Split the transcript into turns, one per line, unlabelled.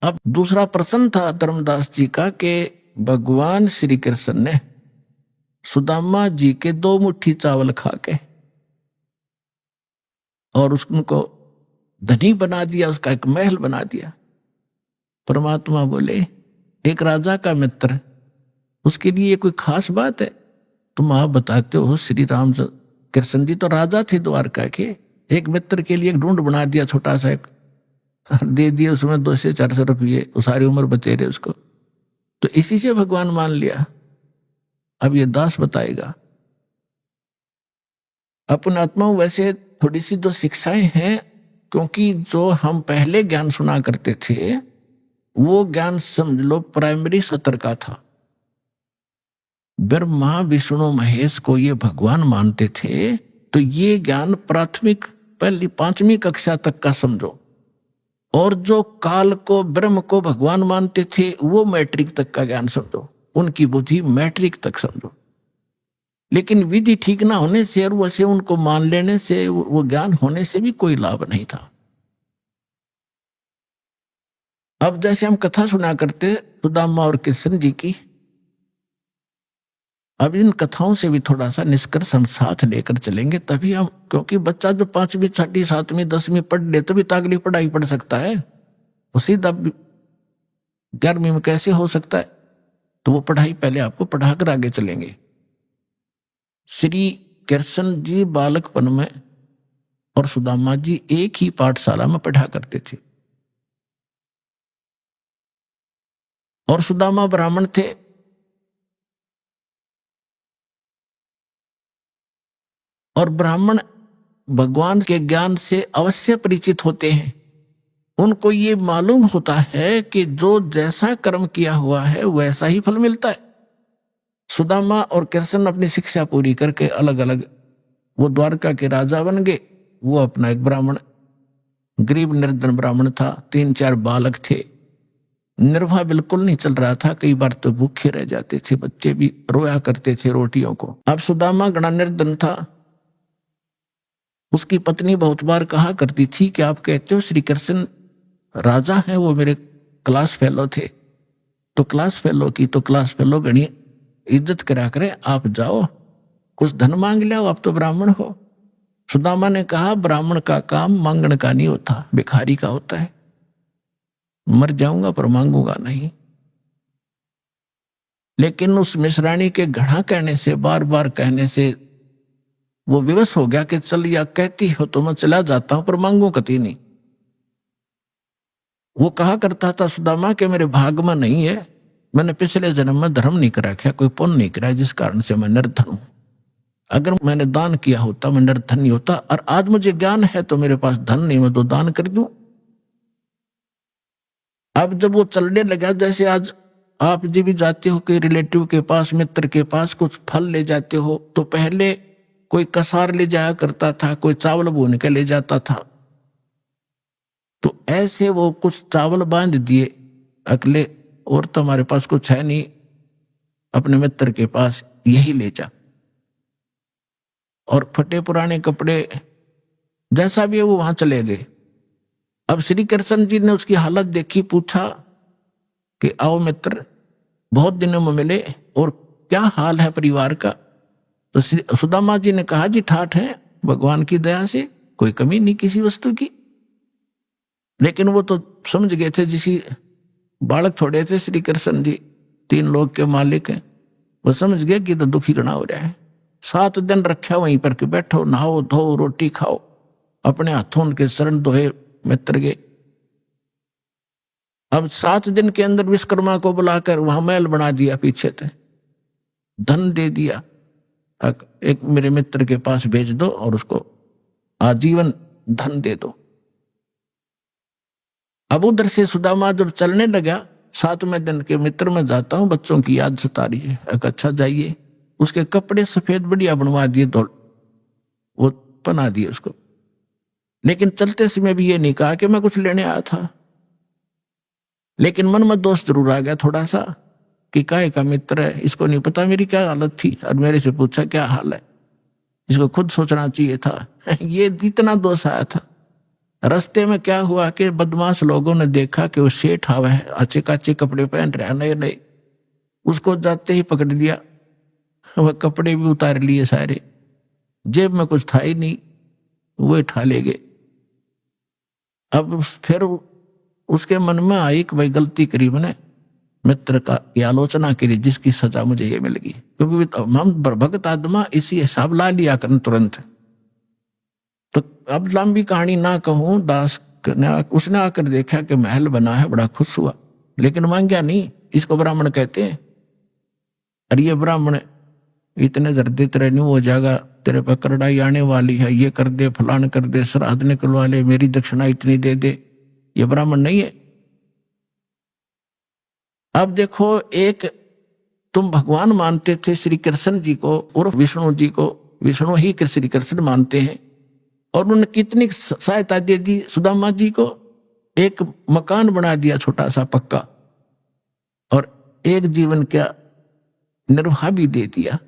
अब दूसरा प्रश्न था धर्मदास जी का कि भगवान श्री कृष्ण ने सुदामा जी के 2 मुट्ठी चावल खा के और उनको धनी बना दिया, उसका एक महल बना दिया। परमात्मा बोले एक राजा का मित्र, उसके लिए ये कोई खास बात है? तुम आप बताते हो श्री राम कृष्ण जी तो राजा थे द्वारका के, एक मित्र के लिए एक ढूंढ बना दिया छोटा सा, एक दे दिए उसमें 200 से 400 रुपये, वो सारी उम्र बचे रहे उसको, तो इसी से भगवान मान लिया। अब ये दास बताएगा अपन आत्मा वैसे थोड़ी सी जो शिक्षाएं हैं, क्योंकि जो हम पहले ज्ञान सुना करते थे वो ज्ञान समझ लो प्राइमरी सत्र का था। ब्रह्मा विष्णु महेश को ये भगवान मानते थे, तो ये ज्ञान प्राथमिक पहली 5वीं कक्षा तक का समझो, और जो काल को ब्रह्म को भगवान मानते थे वो मैट्रिक तक का ज्ञान समझो, उनकी बुद्धि मैट्रिक तक समझो। लेकिन विधि ठीक ना होने से और वैसे उनको मान लेने से, वो ज्ञान होने से भी कोई लाभ नहीं था। अब जैसे हम कथा सुना करते सुदामा और कृष्ण जी की, अब इन कथाओं से भी थोड़ा सा निष्कर्ष हम साथ लेकर चलेंगे, तभी हम, क्योंकि बच्चा जो 5वीं 6वीं 7वीं 10वीं पढ़ ले तभी तो अगली पढ़ाई पढ़ सकता है, वो सीधा 11वीं में कैसे हो सकता है? तो वो पढ़ाई पहले आपको पढ़ाकर आगे चलेंगे। श्री कृष्ण जी बालकपन में और सुदामा जी एक ही पाठशाला में पढ़ा करते थे, और सुदामा ब्राह्मण थे और ब्राह्मण भगवान के ज्ञान से अवश्य परिचित होते हैं। उनको ये मालूम होता है कि जो जैसा कर्म किया हुआ है वैसा ही फल मिलता है। सुदामा और कृष्ण अपनी शिक्षा पूरी करके अलग अलग वो द्वारका के राजा बन गए। वो अपना एक ब्राह्मण, गरीब निर्धन ब्राह्मण था, 3-4 बालक थे, निर्वाह बिल्कुल नहीं चल रहा था, कई बार तो भूखे रह जाते थे, बच्चे भी रोया करते थे रोटियों को। अब सुदामा गणा निर्धन था, उसकी पत्नी बहुत बार कहा करती थी कि आप कहते हो श्री कृष्ण राजा हैं, वो मेरे क्लास फेलो थे, तो क्लास फेलो की तो क्लास फेलो गणी इज्जत करा करे, आप जाओ कुछ धन मांग लिया, आप तो ब्राह्मण हो। सुदामा ने कहा ब्राह्मण का काम मांगने का नहीं होता, भिखारी का होता है, मर जाऊंगा पर मांगूंगा नहीं। लेकिन उस मिश्राणी के घड़ा कहने से, बार बार कहने से वो विवश हो गया कि चल या कहती हो तो मैं चला जाता हूं पर मांगू कति नहीं। वो कहा करता था सुदामा कि मेरे भाग में नहीं है, मैंने पिछले जन्म में धर्म नहीं करा, क्या कोई पुण्य नहीं करा, जिस कारण से मैं निर्धन हूं। अगर मैंने दान किया होता मैं निर्धन नहीं होता, और आज मुझे ज्ञान है तो मेरे पास धन नहीं, मैं तो दान कर दूं। अब जब वो चलने लगा, जैसे आज आप जी भी जाते हो कि रिलेटिव के पास, मित्र के पास कुछ फल ले जाते हो, तो पहले कोई कसार ले जाया करता था, कोई चावल भून के ले जाता था, तो ऐसे वो कुछ चावल बांध दिए अकेले, और तो हमारे पास कुछ है नहीं, अपने मित्र के पास यही ले जा, और फटे पुराने कपड़े जैसा भी है वो वहां चले गए। अब श्री कृष्ण जी ने उसकी हालत देखी, पूछा कि आओ मित्र, बहुत दिनों में मिले और क्या हाल है परिवार का? तो सुदामा जी ने कहा जी ठाठ है, भगवान की दया से कोई कमी नहीं किसी वस्तु की। लेकिन वो तो समझ गए थे, जिसी बालक थोड़े थे श्री कृष्ण जी, 3 लोग के मालिक हैं, वो समझ गए कि तो दुखी गणा हो रहा है। 7 दिन रखा वहीं पर कि बैठो, नहाओ धो, रोटी खाओ, अपने हाथों उनके शरण दोहे मित्र गए। अब 7 दिन के अंदर विश्वकर्मा को बुलाकर वहां महल बना दिया, पीछे थे, धन दे दिया, एक मेरे मित्र के पास भेज दो और उसको आजीवन धन दे दो। अब उधर से सुदामा जब चलने लगा, 7वें दिन के मित्र में जाता हूं, बच्चों की याद सता रही है, अच्छा जाइए। उसके कपड़े सफेद बढ़िया बनवा दिए, वो पहना दिए उसको, लेकिन चलते समय भी ये नहीं कहा कि मैं कुछ लेने आया था। लेकिन मन में दोष जरूर आ गया थोड़ा सा कि काहे का मित्र है, इसको नहीं पता मेरी क्या हालत थी, और मेरे से पूछा क्या हाल है, इसको खुद सोचना चाहिए था। ये इतना दोष आया था। रास्ते में क्या हुआ कि बदमाश लोगों ने देखा कि वो सेठ आवा है, अच्छे काचे कपड़े पहन रहा, नए नए। उसको जाते ही पकड़ लिया, वह कपड़े भी उतार लिए सारे, जेब में कुछ था ही नहीं, वो उठा ले गए। अब फिर उसके मन में आई कि भाई गलती करी मैंने, मित्र का की आलोचना करी, जिसकी सजा मुझे ये मिल गई। क्योंकि हम भगत आत्मा इसी हिसाब ला लिया करन तुरंत। तो अब लंबी कहानी ना कहूं, दास उसने आकर देखा कि महल बना है, बड़ा खुश हुआ, लेकिन मांगा नहीं। इसको ब्राह्मण कहते हैं। अरे ये ब्राह्मण इतने दर्दे तेरे नहीं हो जाएगा, तेरे पर करड़ाई आने वाली है, ये कर दे, फलान कर दे, श्राद्ध निकलवा ले, मेरी दक्षिणा इतनी दे दे, ये ब्राह्मण नहीं है। अब देखो, एक तुम भगवान मानते थे श्री कृष्ण जी को उर्फ विष्णु जी को, विष्णु ही श्री कृष्ण मानते हैं, और उन्होंने कितनी सहायता दे दी सुदामा जी को। एक मकान बना दिया छोटा सा पक्का, और एक जीवन का निर्वाह भी दे दिया।